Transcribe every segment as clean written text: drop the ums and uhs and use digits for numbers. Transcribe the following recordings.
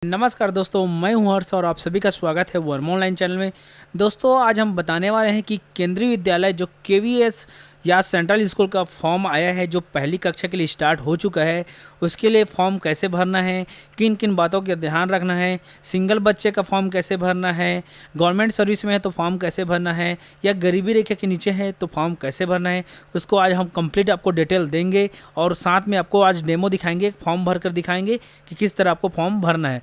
नमस्कार दोस्तों, मैं हूं हर्ष और आप सभी का स्वागत है वर्मा ऑनलाइन चैनल में। दोस्तों आज हम बताने वाले हैं कि केंद्रीय विद्यालय जो केवीएस या सेंट्रल स्कूल का फॉर्म आया है जो पहली कक्षा के लिए स्टार्ट हो चुका है, उसके लिए फॉर्म कैसे भरना है, किन किन बातों का ध्यान रखना है, सिंगल बच्चे का फॉर्म कैसे भरना है, गवर्नमेंट सर्विस में है तो फॉर्म कैसे भरना है, या गरीबी रेखा के नीचे है तो फॉर्म कैसे भरना है, उसको आज हम कंप्लीट आपको डिटेल देंगे और साथ में आपको आज डेमो दिखाएंगे, फॉर्म भर कर दिखाएंगे कि किस तरह आपको फॉर्म भरना है।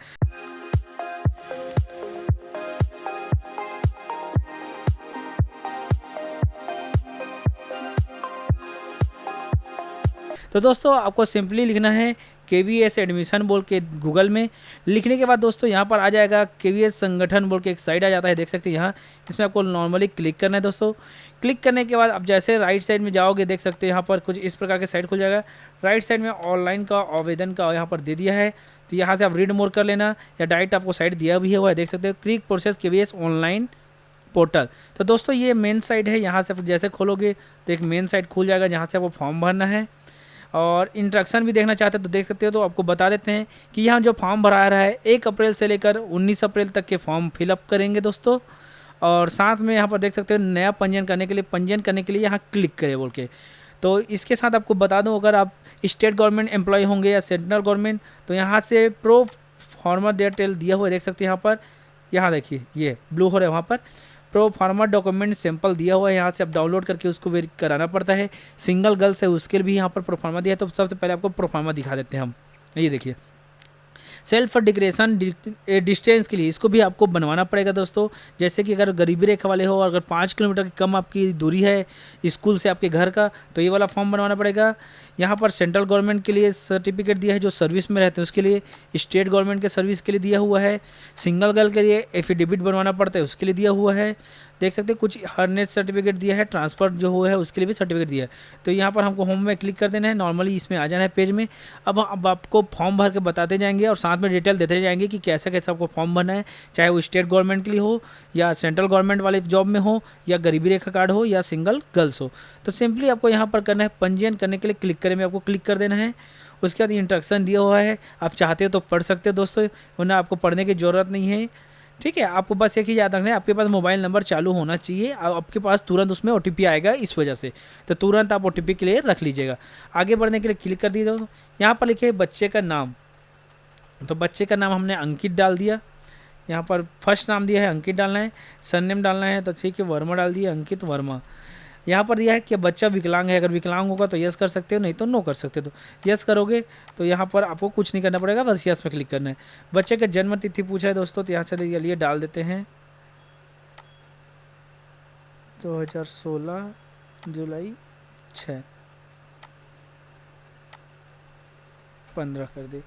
तो दोस्तों आपको सिंपली लिखना है केवीएस एडमिशन बोल के गूगल में। लिखने के बाद दोस्तों यहाँ पर आ जाएगा केवीएस संगठन बोल के एक साइट आ जाता है, देख सकते हैं यहाँ। इसमें आपको नॉर्मली क्लिक करना है दोस्तों। क्लिक करने के बाद आप जैसे राइट साइड में जाओगे, देख सकते हैं यहाँ पर कुछ इस प्रकार के साइट खुल जाएगा। राइट साइड में ऑनलाइन का आवेदन का यहाँ पर दे दिया है, तो यहाँ से आप रीड मोर कर लेना या डायरेक्ट आपको साइट दिया भी हुआ है, देख सकते हो quick process KVS online portal. तो दोस्तों ये मेन साइट है, यहाँ से आप जैसे खोलोगे तो एक मेन साइट खुल जाएगा जहाँ से आपको फॉर्म भरना है। और इंस्ट्रक्शन भी देखना चाहते हैं तो देख सकते हो, तो आपको बता देते हैं कि यहाँ जो फॉर्म भरा रहा है 1 अप्रैल से लेकर 19 अप्रैल तक के फॉर्म फिलअप करेंगे दोस्तों। और साथ में यहाँ पर देख सकते हो नया पंजीयन करने के लिए यहाँ क्लिक करें बोल के। तो इसके साथ आपको बता दूं, अगर आप स्टेट गवर्नमेंट एम्प्लॉय होंगे या सेंट्रल गवर्नमेंट, तो यहाँ से प्रो फॉर्मा डिटेल दिया हुआ है, देख सकते हैं यहाँ पर। यहाँ देखिए ये ब्लू हो रहा है, वहाँ पर प्रो फार्मा डॉक्यूमेंट सैंपल दिया हुआ है, यहाँ से आप डाउनलोड करके उसको वेरी कराना पड़ता है। सिंगल गर्ल्स है उसके लिए भी यहाँ पर प्रोफार्मा दिया है, तो सबसे पहले आपको प्रोफार्मा दिखा देते हैं हम। ये देखिए सेल्फ डिक्लेरेशन डिस्टेंस के लिए इसको भी आपको बनवाना पड़ेगा दोस्तों। जैसे कि अगर गरीबी रेखा वाले हो, अगर 5 किलोमीटर की कम आपकी दूरी है स्कूल से आपके घर का, तो ये वाला फॉर्म बनवाना पड़ेगा। यहाँ पर सेंट्रल गवर्नमेंट के लिए सर्टिफिकेट दिया है, जो सर्विस में रहते हैं उसके लिए। स्टेट गवर्नमेंट के सर्विस के लिए दिया हुआ है। सिंगल गर्ल के लिए एफिडेविट बनवाना पड़ता है, उसके लिए दिया हुआ है। देख सकते हैं कुछ हरनेट सर्टिफिकेट दिया है, ट्रांसफ़र जो हुआ है उसके लिए भी सर्टिफिकेट दिया है। तो यहाँ पर हमको होम में क्लिक कर देना है, नॉर्मली इसमें आ जाना है पेज में। अब आपको फॉर्म भर के बताते जाएंगे और साथ में डिटेल देते जाएंगे कि कैसे कैसे आपको फॉर्म भरना है, चाहे वो स्टेट गवर्नमेंट के लिए हो या सेंट्रल गवर्नमेंट वाले जॉब में हो या गरीबी रेखा कार्ड हो या सिंगल गर्ल्स हो। तो सिंपली आपको यहाँ पर करना है पंजीयन करने के लिए क्लिक करें में आपको क्लिक कर देना है। उसके बाद इंस्ट्रक्शन दिया हुआ है, आप चाहते हो तो पढ़ सकते हो दोस्तों, वरना आपको पढ़ने की ज़रूरत नहीं है। ठीक है, आपको बस एक ही याद रखना है, आपके पास मोबाइल नंबर चालू होना चाहिए, आपके पास तुरंत उसमें ओटीपी आएगा इस वजह से, तो तुरंत आप ओटीपी के लिए रख लीजिएगा। आगे बढ़ने के लिए क्लिक कर दीजिए। यहाँ पर लिखे बच्चे का नाम, तो बच्चे का नाम हमने अंकित डाल दिया। यहाँ पर फर्स्ट नाम दिया है अंकित डालना है, सरनेम डालना है तो ठीक है वर्मा डाल दिया, अंकित वर्मा। यहाँ पर दिया है कि बच्चा विकलांग है, अगर विकलांग होगा तो यस कर सकते हो, नहीं तो नो कर सकते हो। तो यस करोगे तो यहाँ पर आपको कुछ नहीं करना पड़ेगा, बस यस पे क्लिक करना है। बच्चे का जन्म तिथि पूछा है दोस्तों, तो यहाँ चलिए डाल देते हैं 2016 जुलाई 6/15 कर दे,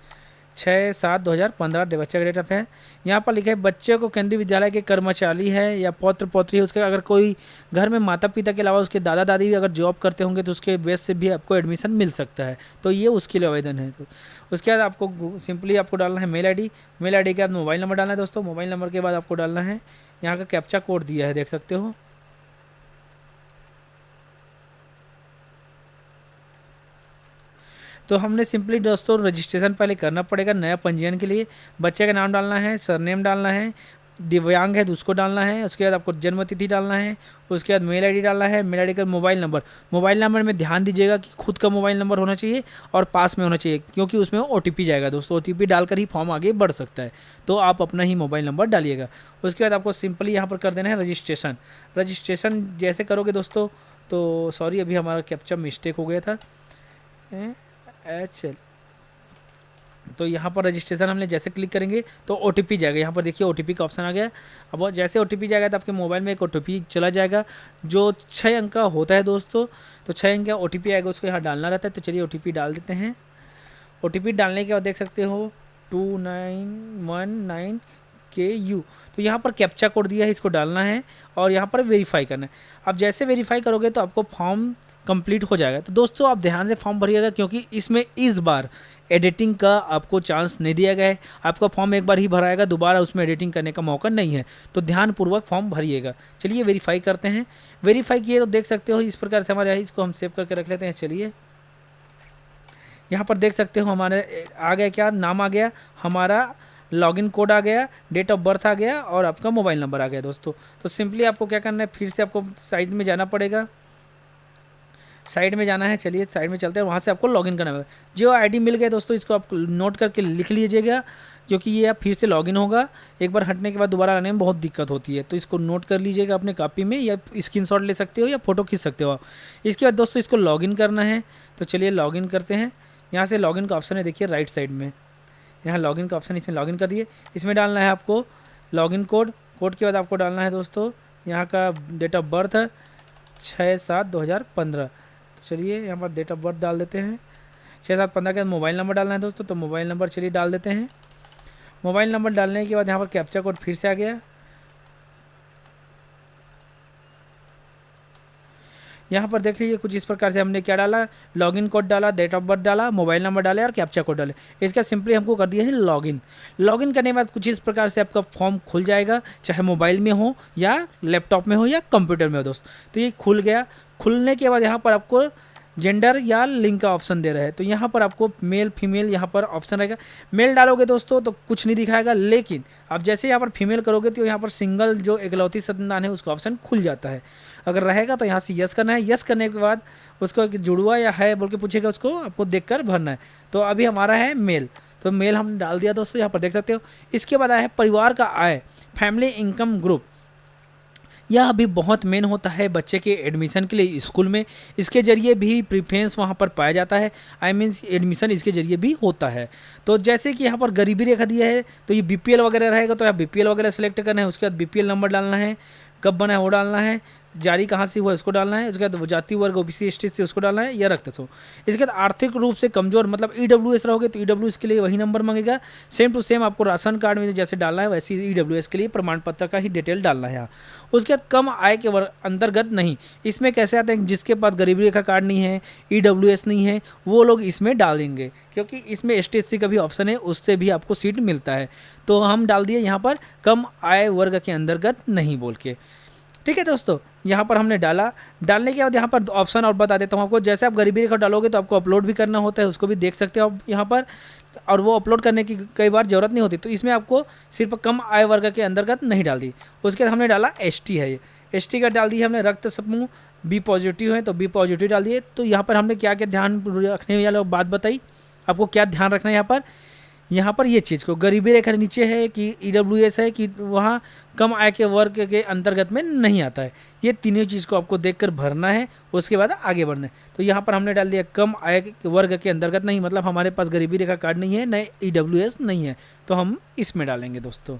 6/7/2015 बच्चे का डेट ऑफ है। यहाँ पर लिखा है बच्चे को केंद्रीय विद्यालय के कर्मचारी है या पौत्र पौत्री है उसके, अगर कोई घर में माता पिता के अलावा उसके दादा दादी भी अगर जॉब करते होंगे तो उसके बेस से भी आपको एडमिशन मिल सकता है, तो ये उसके लिए आवेदन है। तो उसके बाद आपको सिंपली आपको डालना है मेल आईडी। मेल आईडी के बाद मोबाइल नंबर डालना है दोस्तों। मोबाइल नंबर के बाद आपको डालना है यहाँ का कैप्चा कोड दिया है, देख सकते हो। तो हमने सिंपली दोस्तों रजिस्ट्रेशन पहले करना पड़ेगा नया पंजीयन के लिए। बच्चे का नाम डालना है, सरनेम डालना है, दिव्यांग है तो उसको डालना है। उसके बाद आपको जन्म तिथि डालना है। उसके बाद मेल आईडी डालना है। मेल आईडी का मोबाइल नंबर में ध्यान दीजिएगा कि खुद का मोबाइल नंबर होना चाहिए और पास में होना चाहिए, क्योंकि उसमें ओटीपी जाएगा दोस्तों। ओटीपी डालकर ही फॉर्म आगे बढ़ सकता है, तो आप अपना ही मोबाइल नंबर डालिएगा। उसके बाद आपको सिंपली यहाँ पर कर देना है रजिस्ट्रेशन जैसे करोगे दोस्तों, तो सॉरी अभी हमारा कैप्चा मिस्टेक हो गया था। चल, तो यहाँ पर रजिस्ट्रेशन हमने जैसे क्लिक करेंगे तो ओटीपी जाएगा। यहाँ पर देखिए ओटीपी का ऑप्शन आ गया। अब जैसे ओटीपी जाएगा तो आपके मोबाइल में एक ओटीपी चला जाएगा जो 6 अंक का होता है दोस्तों। तो 6 अंक का ओटीपी आएगा, उसको यहाँ डालना रहता है। तो चलिए ओटीपी डाल देते हैं। ओटीपी डालने के बाद देख सकते हो 2919KU। तो यहाँ पर कैप्चा कोड दिया है, इसको डालना है और यहाँ पर वेरीफाई करना है। अब जैसे वेरीफाई करोगे तो आपको फॉर्म कंप्लीट हो जाएगा। तो दोस्तों आप ध्यान से फॉर्म भरिएगा, क्योंकि इसमें इस बार एडिटिंग का आपको चांस नहीं दिया गया है। आपका फॉर्म एक बार ही भराएगा, दोबारा उसमें एडिटिंग करने का मौका नहीं है, तो ध्यानपूर्वक फॉर्म भरिएगा। चलिए वेरीफाई करते हैं। वेरीफाई किए तो देख सकते हो इस प्रकार से हमारे, इसको हम सेव करके रख लेते हैं। चलिए यहाँ पर देख सकते हो हमारे आ गया, क्या नाम आ गया हमारा लॉगिन कोड आ गया, डेट ऑफ बर्थ आ गया और आपका मोबाइल नंबर आ गया दोस्तों। तो सिंपली आपको क्या करना है, फिर से आपको साइट में जाना पड़ेगा, साइड में जाना है। चलिए साइड में चलते हैं, वहाँ से आपको लॉगिन करना है। जो आईडी मिल गया दोस्तों, इसको आप नोट करके लिख लीजिएगा, क्योंकि ये आप फिर से लॉगिन होगा। एक बार हटने के बाद दोबारा आने में बहुत दिक्कत होती है, तो इसको नोट कर लीजिएगा अपने कॉपी में, या स्क्रीनशॉट ले सकते हो या फोटो खींच सकते हो आप। इसके बाद दोस्तों इसको लॉगिन करना है। तो चलिए लॉगिन करते हैं। यहाँ से लॉगिन का ऑप्शन है, देखिए राइट साइड में, यहाँ लॉगिन का ऑप्शन, इसमें लॉगिन कर दिए। इसमें डालना है आपको लॉगिन कोड। कोड के बाद आपको डालना है दोस्तों यहाँ का डेट ऑफ बर्थ 6/7/2015। तो चलिए यहाँ पर डेट ऑफ बर्थ डाल देते हैं 6/7/15 के बाद मोबाइल नंबर डालना है दोस्तों। तो मोबाइल नंबर चलिए डाल देते हैं। मोबाइल नंबर डालने के बाद यहाँ पर कैप्चा कोड फिर से आ गया। यहाँ पर देख लीजिए कुछ इस प्रकार से हमने क्या डाला, लॉगिन कोड डाला, डेट ऑफ बर्थ डाला, मोबाइल नंबर डाले और कैप्चा कोड डाले। इसका सिंपली हमको कर दिया है लॉगिन। लॉगिन करने के बाद कुछ इस प्रकार से आपका फॉर्म खुल जाएगा, चाहे मोबाइल में हो या लैपटॉप में हो या कंप्यूटर में हो दोस्त। तो ये खुल गया। खुलने के बाद यहाँ पर आपको जेंडर या लिंक का ऑप्शन दे रहा है। तो यहाँ पर आपको मेल फीमेल यहाँ पर ऑप्शन रहेगा। मेल डालोगे दोस्तों तो कुछ नहीं दिखाएगा, लेकिन आप जैसे यहाँ पर फीमेल करोगे तो यहाँ पर सिंगल जो इकलौती संतान है उसका ऑप्शन खुल जाता है। अगर रहेगा तो यहाँ से यस करना है। यस करने के बाद उसको जुड़वा या है बोल के पूछेगा, उसको आपको देखकर भरना है। तो अभी हमारा है मेल, तो मेल हमने डाल दिया दोस्तों, यहाँ पर देख सकते हो। इसके बाद आया है परिवार का आय, फैमिली इनकम ग्रुप। यह अभी बहुत मेन होता है बच्चे के एडमिशन के लिए स्कूल में। इसके जरिए भी प्रीफरेंस वहाँ पर पाया जाता है, आई मीन एडमिशन इसके जरिए भी होता है। तो जैसे कि यहाँ पर गरीबी रेखा दिया है, तो ये बीपीएल वगैरह रहेगा, तो यहाँ बीपीएल वगैरह सेलेक्ट करना है। उसके बाद बीपीएल नंबर डालना है, कब बना है वो डालना है, जारी कहाँ से हुआ है उसको डालना है। उसके बाद जाति वर्ग ओबीसी एसटी से उसको डालना है या रक्तसो। इसके बाद आर्थिक रूप से कमजोर मतलब ईडब्ल्यूएस रहोगे तो ईडब्ल्यूएस के लिए वही नंबर मांगेगा। सेम टू सेम आपको राशन कार्ड में जैसे डालना है वैसे ईडब्ल्यूएस के लिए प्रमाण पत्र का ही डिटेल डालना है यहाँ। उसके बाद कम आय के अंतर्गत नहीं, इसमें कैसे आते हैं, जिसके पास गरीबी रेखा कार्ड नहीं है, ईडब्ल्यूएस नहीं है, वो लोग इसमें डाल देंगे, क्योंकि इसमें एसटी एससी का भी ऑप्शन है, उससे भी आपको सीट मिलता है। तो हम डाल दिए यहाँ पर कम आय वर्ग के अंतर्गत नहीं बोल के। ठीक है दोस्तों, यहाँ पर हमने डाला। डालने के बाद यहाँ पर ऑप्शन और बता देता हूँ आपको। जैसे आप गरीबी रेखा डालोगे तो आपको अपलोड भी करना होता है, उसको भी देख सकते हो आप यहाँ पर, और वो अपलोड करने की कई बार ज़रूरत नहीं होती। तो इसमें आपको सिर्फ कम आय वर्ग के अंतर्गत नहीं डाल दी। उसके बाद हमने डाला एसटी है, ये एसटी का डाल दिया हमने। रक्त समूह बी पॉजिटिव है तो बी पॉजिटिव डाल दिए। तो यहाँ पर हमने क्या क्या ध्यान रखने वाली बात बताई, आपको क्या ध्यान रखना है यहाँ पर ये चीज़ को, गरीबी रेखा नीचे है कि ईडब्ल्यूएस है कि वहाँ कम आय के वर्ग के अंतर्गत में नहीं आता है, ये तीनों चीज़ को आपको देखकर भरना है। उसके बाद आगे बढ़ना है। तो यहाँ पर हमने डाल दिया कम आय के वर्ग के अंतर्गत नहीं, मतलब हमारे पास गरीबी रेखा कार्ड नहीं है, न ईडब्ल्यूएस नहीं है, तो हम इसमें डालेंगे दोस्तों।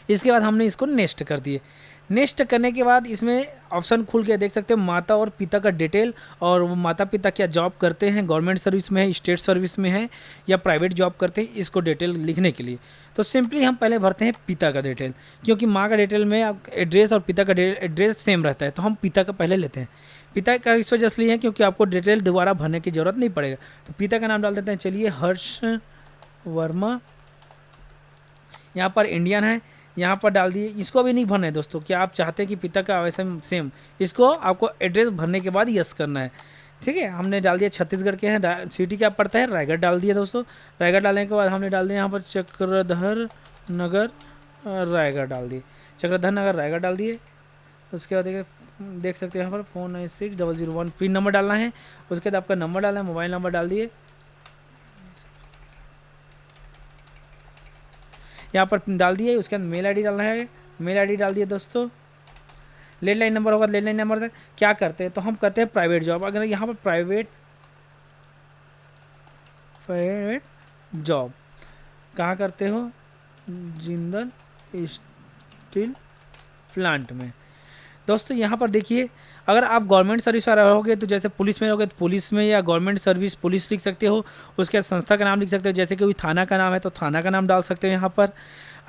इसके बाद हमने इसको नेक्स्ट कर दिए। नेक्स्ट करने के बाद इसमें ऑप्शन खुल के देख सकते हैं माता और पिता का डिटेल, और वो माता पिता क्या जॉब करते हैं, गवर्नमेंट सर्विस में है, स्टेट सर्विस में है या प्राइवेट जॉब करते हैं, इसको डिटेल लिखने के लिए। तो सिंपली हम पहले भरते हैं पिता का डिटेल, क्योंकि माँ का डिटेल में एड्रेस और पिता का एड्रेस सेम रहता है, तो हम पिता का पहले लेते हैं। पिता का इस वजह से लिए हैं क्योंकि आपको डिटेल दोबारा भरने की ज़रूरत नहीं पड़ेगा। तो पिता का नाम डाल देते हैं, चलिए हर्ष वर्मा, यहाँ पर इंडियन है, यहाँ पर डाल दिए। इसको भी नहीं भरना है दोस्तों, क्या आप चाहते हैं कि पिता का वैसे सेम, इसको आपको एड्रेस भरने के बाद यस करना है। ठीक है, हमने डाल दिया छत्तीसगढ़ के हैं, सिटी क्या पड़ता है, रायगढ़ डाल दिया दोस्तों। रायगढ़ डालने के बाद हमने डाल दिया यहाँ पर चक्रधर नगर रायगढ़ डाल दिए, चक्रधर नगर रायगढ़ डाल दिए। उसके बाद देख सकते हैं यहाँ पर 496001 पिन नंबर डालना है। उसके बाद आपका नंबर डालना है, मोबाइल नंबर डाल दिए, यहाँ पर डाल दिए। उसके बाद मेल आईडी डालना है, मेल आईडी डाल दिए दोस्तों। लैंडलाइन नंबर होगा, लैंडलाइन नंबर से क्या करते हैं, तो हम करते हैं प्राइवेट जॉब। अगर यहाँ पर प्राइवेट जॉब कहाँ करते हो, जिंदल स्टील प्लांट में दोस्तों। यहाँ पर देखिए, अगर आप गवर्नमेंट सर्विस वाला रहोगे तो जैसे पुलिस में रहोगे तो पुलिस में या गवर्नमेंट सर्विस पुलिस लिख सकते हो। उसके बाद संस्था का नाम लिख सकते हो, जैसे कि कोई थाना का नाम है तो थाना का नाम डाल सकते हो यहाँ पर।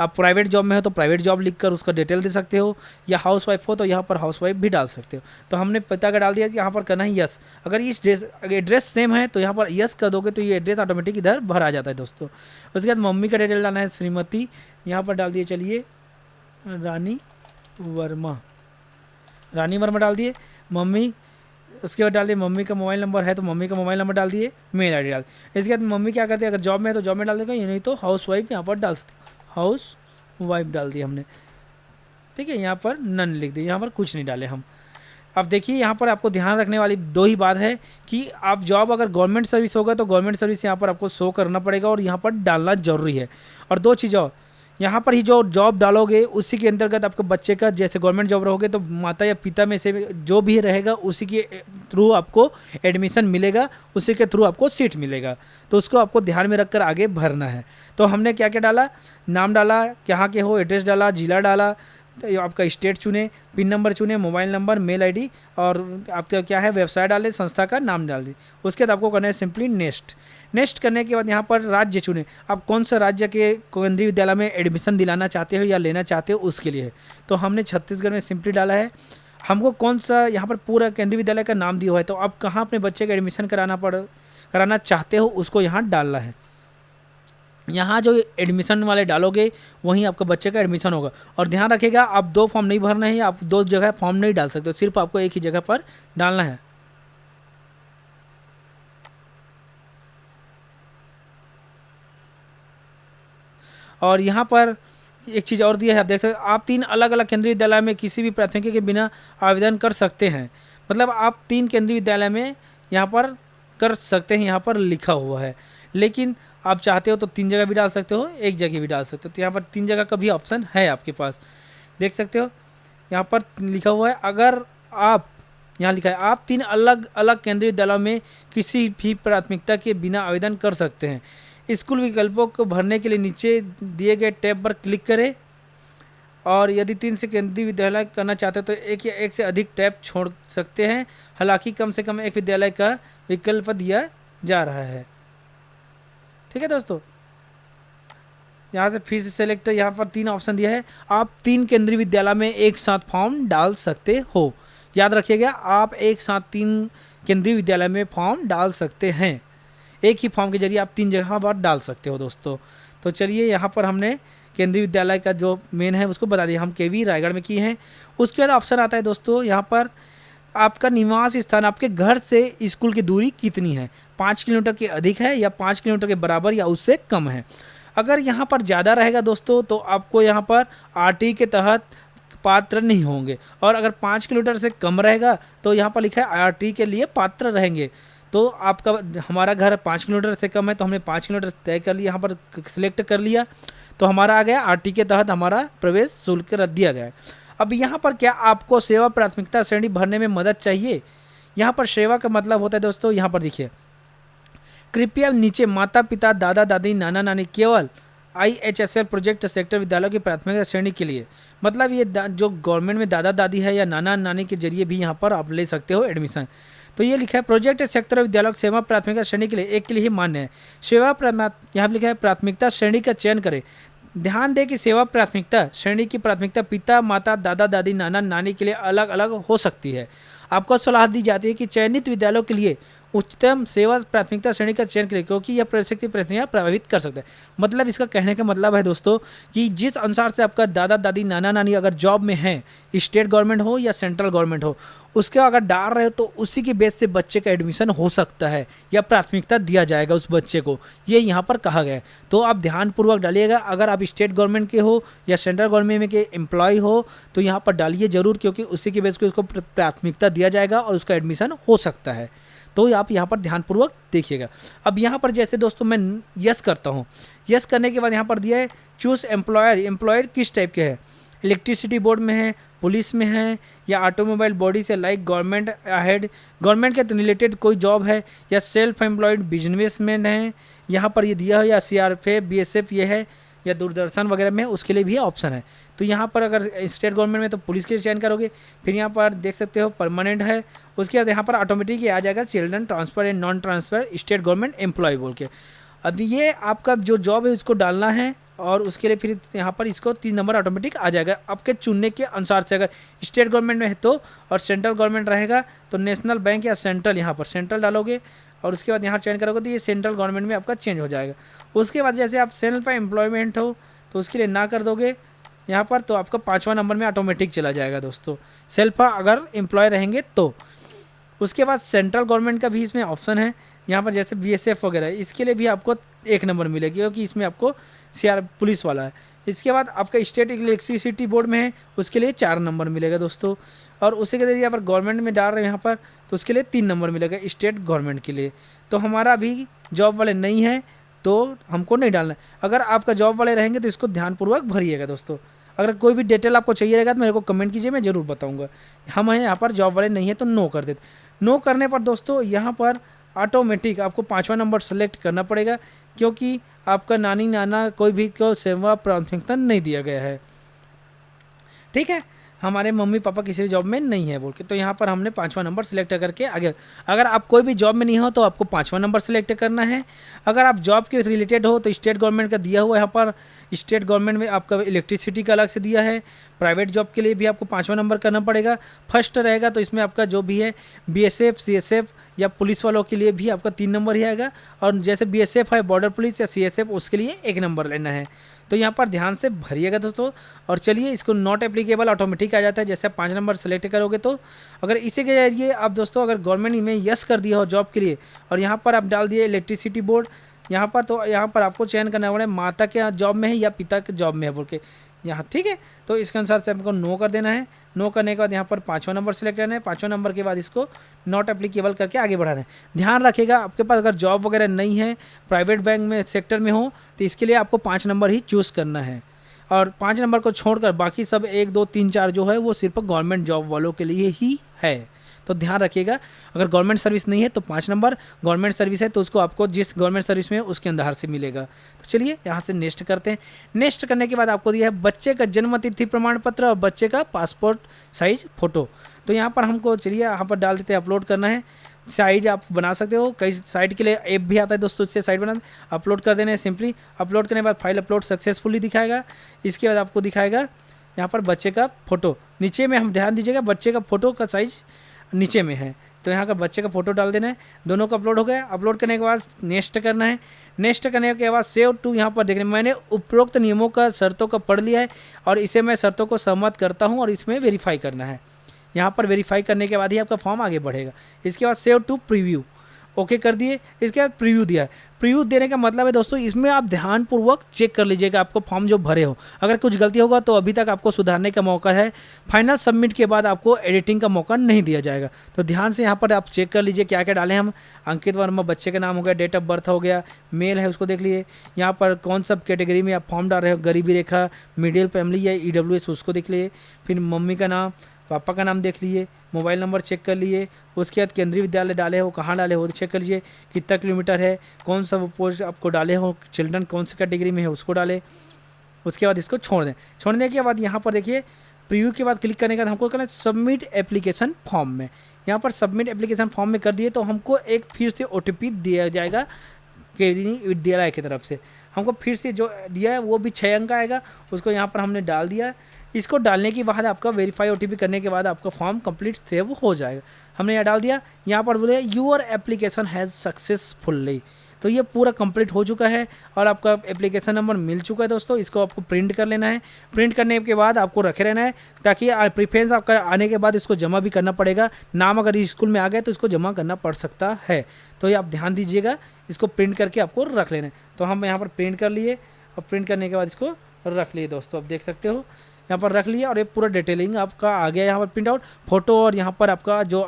आप प्राइवेट जॉब में हो तो प्राइवेट जॉब लिखकर उसका डिटेल दे सकते हो, या हाउस वाइफ हो तो यहाँ पर हाउस वाइफ भी डाल सकते हो। तो हमने पिता का डाल दिया, यहाँ पर करना है यस। अगर इस एड्रेस सेम है तो यहाँ पर यस कर दोगे तो ये एड्रेस ऑटोमेटिक इधर भर आ जाता है दोस्तों। उसके बाद मम्मी का डिटेल डालना है, श्रीमती, यहाँ पर डाल दिए चलिए रानी वर्मा, रानी वर्मा डाल दिए। मम्मी उसके बाद डाल दिए मम्मी का मोबाइल नंबर है तो मम्मी का मोबाइल नंबर डाल दिए, मेल आईडी डाल दी। इसके बाद मम्मी क्या करती है, अगर जॉब में है तो जॉब में डाल देगा, ये नहीं तो हाउस वाइफ यहाँ पर डाल सकते, हाउस वाइफ डाल दिया हमने। ठीक है, यहाँ पर नन लिख दिए, यहाँ पर कुछ नहीं डाले हम। अब देखिए यहाँ पर आपको ध्यान रखने वाली दो ही बात है कि आप जॉब अगर गवर्नमेंट सर्विस होगा तो गवर्नमेंट सर्विस यहाँ पर आपको शो करना पड़ेगा और यहाँ पर डालना जरूरी है। और दो चीज़ और, यहाँ पर ही जो जॉब डालोगे उसी के अंतर्गत आपके बच्चे का, जैसे गवर्नमेंट जॉब रहोगे तो माता या पिता में से जो भी रहेगा उसी के थ्रू आपको एडमिशन मिलेगा, उसी के थ्रू आपको सीट मिलेगा। तो उसको आपको ध्यान में रखकर आगे भरना है। तो हमने क्या क्या डाला, नाम डाला, कहाँ के हो, एड्रेस डाला, जिला डाला, तो आपका स्टेट चुने, पिन नंबर चुने, मोबाइल नंबर, मेल आईडी और आपका क्या है व्यवसाय डाले, संस्था का नाम डाल दी। उसके बाद आपको करना है सिंपली नेक्स्ट। नेक्स्ट करने के बाद यहाँ पर राज्य चुने, आप कौन सा राज्य के केंद्रीय विद्यालय में एडमिशन दिलाना चाहते हो या लेना चाहते हो उसके लिए। तो हमने छत्तीसगढ़ में सिंपली डाला है। हमको कौन सा यहाँ पर पूरा केंद्रीय विद्यालय का नाम दिया हुआ है, तो आप कहाँ अपने बच्चे का एडमिशन कराना चाहते हो उसको यहाँ डालना है। यहाँ जो एडमिशन वाले डालोगे वहीं आपका बच्चे का एडमिशन होगा। और ध्यान रखिएगा आप दो फॉर्म नहीं भरना है, आप दो जगह फॉर्म नहीं डाल सकते, सिर्फ आपको एक ही जगह पर डालना है। और यहाँ पर एक चीज़ और दिया है, आप देख सकते आप 3 अलग अलग केंद्रीय विद्यालय में किसी भी प्राथमिकी के बिना आवेदन कर सकते हैं। मतलब आप 3 केंद्रीय विद्यालय में यहाँ पर कर सकते हैं, यहाँ पर लिखा हुआ है। लेकिन आप चाहते हो तो 3 जगह भी डाल सकते हो, एक जगह भी डाल सकते हो। तो यहाँ पर 3 जगह का भी ऑप्शन है आपके पास, देख सकते हो यहाँ पर लिखा हुआ है। अगर आप यहाँ लिखा है आप 3 अलग अलग केंद्रीय विद्यालयों में किसी भी प्राथमिकता के बिना आवेदन कर सकते हैं। स्कूल विकल्पों को भरने के लिए नीचे दिए गए टैब पर क्लिक करें और यदि 3 से केंद्रीय विद्यालय करना चाहते हैं तो एक या एक से अधिक टैब छोड़ सकते हैं। हालांकि कम से कम एक विद्यालय का विकल्प दिया जा रहा है। ठीक है दोस्तों, यहाँ से फिर से सेलेक्ट, यहाँ पर 3 ऑप्शन दिया है, आप 3 केंद्रीय विद्यालय में एक साथ फॉर्म डाल सकते हो। याद रखिएगा आप एक साथ 3 केंद्रीय विद्यालय में फॉर्म डाल सकते हैं। एक ही फॉर्म के जरिए आप 3 जगह पर डाल सकते हो दोस्तों। तो चलिए यहाँ पर हमने केंद्रीय विद्यालय का जो मेन है उसको बता दिया, हम केवी रायगढ़ में किए हैं। उसके बाद ऑप्शन आता है दोस्तों यहाँ पर आपका निवास स्थान, आपके घर से स्कूल की दूरी कितनी है, 5 किलोमीटर के अधिक है या 5 किलोमीटर के बराबर या उससे कम है। अगर यहाँ पर ज़्यादा रहेगा दोस्तों तो आपको यहाँ पर आरटी के तहत पात्र नहीं होंगे, और अगर 5 किलोमीटर से कम रहेगा तो यहाँ पर लिखा है आरटी के लिए पात्र रहेंगे। तो आपका हमारा घर 5 किलोमीटर से कम है तो हमने 5 किलोमीटर तय कर लिया, यहाँ पर सिलेक्ट कर लिया, तो हमारा आ गया आरटी के तहत हमारा प्रवेश शुल्क रद्द दिया जाए। अब यहाँ पर क्या आपको सेवा प्राथमिकता श्रेणी भरने में मदद चाहिए। यहाँ पर सेवा का मतलब होता है दोस्तों, यहाँ पर देखिए कृपया नीचे माता पिता दादा दादी नाना नानी केवल IHSL प्रोजेक्ट सेक्टर विद्यालयों की प्राथमिकता श्रेणी के लिए, मतलब ये जो गवर्नमेंट में दादा दादी है या नाना नानी के जरिए भी यहाँ पर आप ले सकते हो एडमिशन। तो ये लिखा है प्रोजेक्ट सेक्टर विद्यालय सेवा प्राथमिकता श्रेणी के लिए एक के लिए ही मान्य है। सेवा यहाँ लिखा है प्राथमिकता श्रेणी का चयन करें। ध्यान दें कि सेवा प्राथमिकता श्रेणी की प्राथमिकता पिता माता दादा दादी नाना नानी के लिए अलग अलग हो सकती है। आपको सलाह दी जाती है कि चयनित विद्यालयों के लिए उच्चतम सेवा प्राथमिकता श्रेणी का चयन करें, क्योंकि यह प्रवेश की प्रक्रिया प्रभावित कर सकता है। मतलब इसका कहने का मतलब है दोस्तों कि जिस अनुसार से आपका दादा दादी नाना नानी अगर जॉब में है, स्टेट गवर्नमेंट हो या सेंट्रल गवर्नमेंट हो, उसके अगर डाल रहे हो तो उसी के बेस से बच्चे का एडमिशन हो सकता है या प्राथमिकता दिया जाएगा उस बच्चे को, ये यहाँ पर कहा गया है। तो आप ध्यानपूर्वक डालिएगा। अगर आप स्टेट गवर्नमेंट के हो या सेंट्रल गवर्नमेंट में के एम्प्लॉय हो तो यहाँ पर डालिए जरूर, क्योंकि उसी के बेस पर उसको प्राथमिकता दिया जाएगा और उसका एडमिशन हो सकता है। तो आप यहाँ पर ध्यानपूर्वक देखिएगा। अब यहाँ पर जैसे दोस्तों मैं यस करता हूँ, यस करने के बाद यहाँ पर दिया है चूज एम्प्लॉयर। एम्प्लॉयर किस टाइप के है, इलेक्ट्रिसिटी बोर्ड में है, पुलिस में है या ऑटोमोबाइल बॉडी से लाइक गवर्नमेंट हेड, गवर्नमेंट के रिलेटेड कोई जॉब है या सेल्फ एम्प्लॉयड बिजनेसमैन है, यहाँ पर ये दिया है या CRF BSF ये है या दूरदर्शन वगैरह में, उसके लिए भी ऑप्शन है। तो यहाँ पर अगर स्टेट गवर्नमेंट में तो पुलिस के लिए चयन करोगे, फिर यहाँ पर देख सकते हो परमानेंट है, उसके बाद यहाँ पर ऑटोमेटिक आ जाएगा children transfer and non transfer state government employee बोल के। अभी ये आपका जो जॉब है उसको डालना है और उसके लिए फिर यहाँ पर इसको 3 नंबर ऑटोमेटिक आ जाएगा आपके चुनने के अनुसार से। अगर स्टेट गवर्नमेंट में है तो, और सेंट्रल गवर्नमेंट रहेगा तो नेशनल बैंक या सेंट्रल, यहाँ पर सेंट्रल डालोगे और उसके बाद यहाँ चयन करोगे तो ये सेंट्रल गवर्नमेंट में आपका चेंज हो जाएगा। उसके बाद जैसे आप सेल्फ एम्प्लॉयमेंट हो तो उसके लिए ना कर दोगे यहाँ पर, तो आपका 5वां नंबर में ऑटोमेटिक चला जाएगा दोस्तों, सेल्फ अगर एम्प्लॉय रहेंगे तो। उसके बाद सेंट्रल गवर्नमेंट का भी इसमें ऑप्शन है यहाँ पर, जैसे बीएसएफ वगैरह, इसके लिए भी आपको 1 नंबर मिलेगी क्योंकि इसमें आपको सीआर पुलिस वाला है। इसके बाद आपका स्टेट इलेक्ट्रिसिटी बोर्ड में है, उसके लिए 4 नंबर मिलेगा दोस्तों। और उसी के जरिए यहाँ पर गवर्नमेंट में डाल रहे हैं यहाँ पर, तो उसके लिए 3 नंबर मिलेगा स्टेट गवर्नमेंट के लिए। तो हमारा अभी जॉब वाले नहीं है तो हमको नहीं डालना है। अगर आपका जॉब वाले रहेंगे तो इसको ध्यानपूर्वक भरिएगा दोस्तों। अगर कोई भी डिटेल आपको चाहिए रहेगा तो मेरे को कमेंट कीजिए, मैं ज़रूर बताऊंगा। हम हैं यहाँ पर जॉब वाले नहीं है तो नो कर देते। नो करने पर दोस्तों यहाँ पर ऑटोमेटिक आपको 5वां नंबर सेलेक्ट करना पड़ेगा, क्योंकि आपका नानी नाना कोई भी को सेवा प्राथमिकता नहीं दिया गया है। ठीक है, हमारे मम्मी पापा किसी भी जॉब में नहीं है बोल के, तो यहाँ पर हमने 5वां नंबर सेलेक्ट करके आगे। अगर आप कोई भी जॉब में नहीं हो तो आपको 5वां नंबर सेलेक्ट करना है। अगर आप जॉब के रिलेटेड हो तो स्टेट गवर्नमेंट का दिया हुआ है यहाँ पर, स्टेट गवर्नमेंट में आपका इलेक्ट्रिसिटी का अलग से दिया है। प्राइवेट जॉब के लिए भी आपको 5वां नंबर करना पड़ेगा। फर्स्ट रहेगा तो इसमें आपका जो भी है बीएसएफ, सीएसएफ या पुलिस वालों के लिए भी आपका 3 नंबर ही आएगा। और जैसे बीएसएफ है, बॉर्डर पुलिस या सीएसएफ, उसके लिए 1 नंबर लेना है। तो यहाँ पर ध्यान से भरिएगा दोस्तों। और चलिए, इसको नॉट एप्लीकेबल ऑटोमेटिक आ जाता है जैसे आप 5 नंबर सेलेक्ट करोगे तो। अगर इसी के जरिए आप दोस्तों अगर गवर्नमेंट में यस कर दिया हो जॉब के लिए और यहाँ पर आप डाल दिए इलेक्ट्रिसिटी बोर्ड यहाँ पर, तो यहाँ पर आपको चयन करना पड़ेगा माता के जॉब में है या पिता के जॉब में है बोल के यहाँ। ठीक है, तो इसके अनुसार से आपको नो कर देना है। नो करने के बाद यहाँ पर 5वां नंबर सेलेक्ट करना है। 5वां नंबर के बाद इसको नॉट एप्लीकेबल करके आगे बढ़ाना है। ध्यान रखिएगा, आपके पास अगर जॉब वगैरह नहीं है, प्राइवेट बैंक में सेक्टर में हो, तो इसके लिए आपको 5 नंबर ही चूज़ करना है। और 5 नंबर को छोड़कर बाकी सब 1, 2, 3, 4 जो है वो सिर्फ गवर्नमेंट जॉब वालों के लिए ही है। तो ध्यान रखिएगा, अगर गवर्नमेंट सर्विस नहीं है तो 5 नंबर, गवर्नमेंट सर्विस है तो उसको आपको जिस गवर्नमेंट सर्विस में है उसके अंदर से मिलेगा। तो चलिए यहाँ से नेक्स्ट करते हैं। नेक्स्ट करने के बाद आपको दिया है बच्चे का जन्म तिथि प्रमाण पत्र और बच्चे का पासपोर्ट साइज फ़ोटो। तो यहाँ पर हमको चलिए यहाँ पर डाल देते हैं, अपलोड करना है। साइट आप बना सकते हो, कई साइट के लिए ऐप भी आता है दोस्तों, उससे साइट बना अपलोड कर देना है सिंपली। अपलोड करने के बाद फाइल अपलोड सक्सेसफुली दिखाएगा। इसके बाद आपको दिखाएगा यहाँ पर बच्चे का फ़ोटो। नीचे में हम ध्यान दीजिएगा, बच्चे का फ़ोटो का साइज़ नीचे में है, तो यहाँ का बच्चे का फ़ोटो डाल देना है। दोनों का अपलोड हो गया। अपलोड करने के बाद नेक्स्ट करना है। नेक्स्ट करने के बाद सेव टू यहाँ पर देखने, मैंने उपरोक्त नियमों का शर्तों का पढ़ लिया है और इसे मैं शर्तों को सहमत करता हूँ और इसमें वेरीफाई करना है। यहाँ पर वेरीफाई करने के बाद ही आपका फॉर्म आगे बढ़ेगा। इसके बाद सेव टू प्रीव्यू, ओके कर दिए। इसके बाद प्रीव्यू दिया है। प्रीव्यू देने का मतलब है दोस्तों, इसमें आप ध्यानपूर्वक चेक कर लीजिएगा आपको फॉर्म जो भरे हो, अगर कुछ गलती होगा तो अभी तक आपको सुधारने का मौका है। फाइनल सबमिट के बाद आपको एडिटिंग का मौका नहीं दिया जाएगा। तो ध्यान से यहाँ पर आप चेक कर लीजिए क्या क्या डालें हम। अंकित वर्मा बच्चे का नाम हो गया, डेट ऑफ बर्थ हो गया, मेल है उसको देख लिए। यहाँ पर कौन सा कैटेगरी में आप फॉर्म डाल रहे हो, गरीबी रेखा, मिडिल फैमिली या EWS, उसको देख लिए। फिर मम्मी का नाम, पापा का नाम देख लिए, मोबाइल नंबर चेक कर लिए। उसके बाद केंद्रीय विद्यालय डाले हो, कहाँ डाले हो चेक कर लीजिए, कितना किलोमीटर है, कौन सा पोस्ट आपको डाले हो, चिल्ड्रन कौन सी कैटेगरी में है उसको डाले। उसके बाद इसको छोड़ दें। छोड़ने के बाद यहाँ पर देखिए प्रीव्यू के बाद क्लिक करने के बाद हमको करना है सबमिट एप्लीकेशन फॉर्म में। यहाँ पर सबमिट एप्लीकेशन फॉर्म में कर दिए तो हमको एक फिर से OTP दिया जाएगा केंद्रीय विद्यालय की तरफ से। हमको फिर से जो दिया है वो भी 6 अंक आएगा, उसको यहाँ पर हमने डाल दिया। इसको डालने के बाद आपका वेरीफाई OTP करने के बाद आपका फॉर्म कंप्लीट सेव हो जाएगा। हमने यहाँ डाल दिया। यहाँ पर बोले यूर एप्लीकेशन हैज़ सक्सेसफुली, तो ये पूरा कंप्लीट हो चुका है और आपका एप्लीकेशन नंबर मिल चुका है दोस्तों। इसको आपको प्रिंट कर लेना है। प्रिंट करने के बाद आपको रखे रहना है ताकि प्रीफरेंस आपका आने के बाद इसको जमा भी करना पड़ेगा। नाम अगर स्कूल में आ गया तो इसको जमा करना पड़ सकता है, तो ये आप ध्यान दीजिएगा। इसको प्रिंट करके आपको रख लेना है। तो हम यहाँ पर प्रिंट कर लिए और प्रिंट करने के बाद इसको रख लिए दोस्तों। आप देख सकते हो यहाँ पर रख लिया और ये पूरा डिटेलिंग आपका आ गया यहाँ पर प्रिंट आउट फोटो। और यहाँ पर आपका जो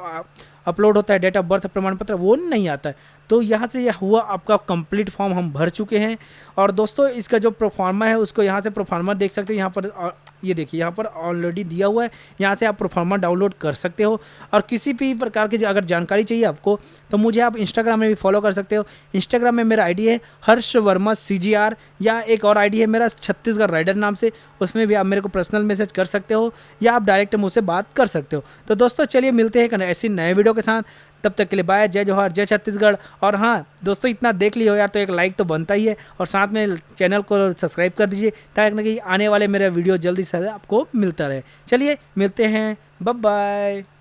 अपलोड होता है डेट ऑफ बर्थ प्रमाण पत्र वो नहीं आता है। तो यहाँ से यह हुआ आपका कंप्लीट फॉर्म हम भर चुके हैं। और दोस्तों इसका जो प्रोफार्मा है उसको यहाँ से प्रोफार्मा देख सकते हो। यहाँ पर ये देखिए यहाँ पर ऑलरेडी दिया हुआ है, यहाँ से आप प्रोफार्मा डाउनलोड कर सकते हो। और किसी भी प्रकार की अगर जानकारी चाहिए आपको तो मुझे आप इंस्टाग्राम में भी फॉलो कर सकते हो। इंस्टाग्राम में मेरा आईडी है हर्ष वर्मा CGR, या एक और आईडी है मेरा छत्तीसगढ़ राइडर नाम से, उसमें भी आप मेरे को पर्सनल मैसेज कर सकते हो या आप डायरेक्ट मुझसे बात कर सकते हो। तो दोस्तों चलिए मिलते हैं ऐसी नए वीडियो के साथ, तब तक के लिए बाय। जय जवाहर, जय छत्तीसगढ़। और हाँ दोस्तों इतना देख लियो यार तो एक लाइक तो बनता ही है और साथ में चैनल को सब्सक्राइब कर दीजिए ताकि आने वाले मेरे वीडियो जल्दी से आपको मिलता रहे। चलिए मिलते हैं, बाय बाय।